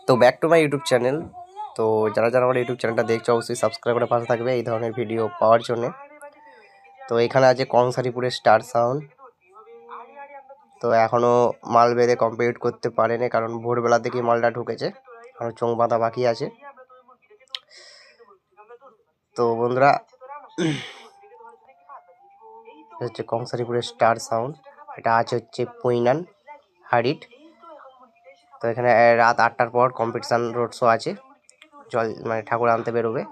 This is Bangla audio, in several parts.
তো back to my YouTube channel. তো যারা যারা আমার ইউটিউব চ্যানেলটা দেখছো অবশ্যই সাবস্ক্রাইব করে পাশে থাকবে এই ধরনের ভিডিও পাওয়ার জন্য। তো এখানে আছে কংসারীপুরের স্টার সাউন্ড। তো এখনও মাল বেঁধে কমপ্লিট করতে পারেনি, কারণ ভোরবেলা থেকেই মালটা ঢুকেছে, এখনও চোং বাঁধা বাকি আছে। তো বন্ধুরা, হচ্ছে কংসারীপুরের স্টার সাউন্ড, এটা আছে হচ্ছে পুইনান হারিট। তো এখানে রাত 8টার পর কম্পিটিশান রোড শো আছে, জল মানে ঠাকুর আনতে বেরোবে।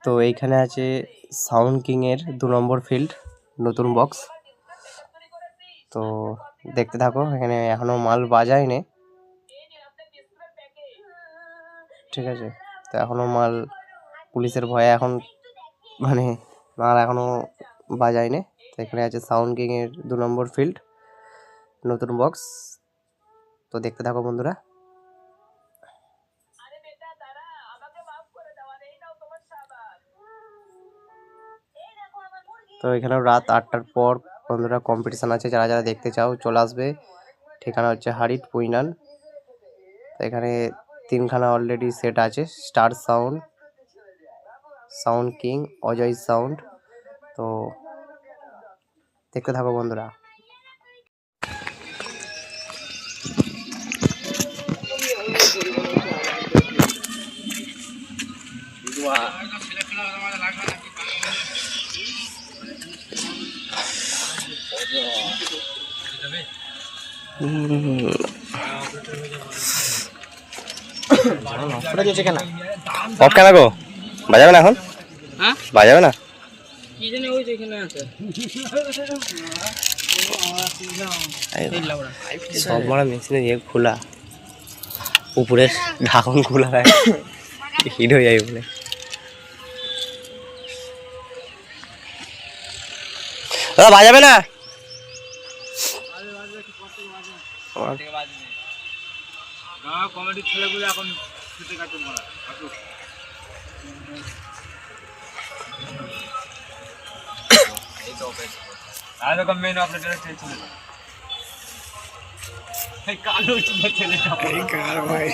তো এইখানে আছে সাউন্ড কিংয়ের 2 নম্বর ফিল্ড, নতুন বক্স। তো দেখতে থাকো, এখানে এখনো মাল বাজায়নি, ঠিক আছে। তো এখনো মাল পুলিশের ভয়ে এখন মানে মাল এখনো বাজায়নি। তো এখানে আছে সাউন্ড কিংয়ের 2 নম্বর ফিল্ড, নতুন বক্স। তো দেখতে থাকো বন্ধুরা। তো এখানেও রাত 8টার পর বন্ধুরা কম্পিটিশান আছে, যারা যারা দেখতে চাও চলে আসবে। ঠিকানা হচ্ছে হারিট পুইনান। তো এখানে 3খানা অলরেডি সেট আছে, star sound, sound king, Ajay sound. তো দেখতে থাকো বন্ধুরা। অফ কেন গো? বাজাবে না এখন? হ্যাঁ বাজাবে না? কি জানি ওই যে এখানে আছে সব মারা মেশিনে ইয়ে খোলা, উপরে ঢাকন খোলা হিট হয়ে যায় বলে। দাদা বাজাবে না? কমেডির ছেলেগুলো এখন ছুটে কাটে মারা এই তো ওপে আর তো মেইন অপারেটর ছিল এই কালো ছেলেটা এই কার ভাই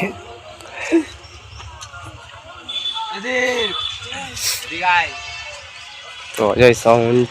এদিক দিগাই। তো অজয় সাউন্ড।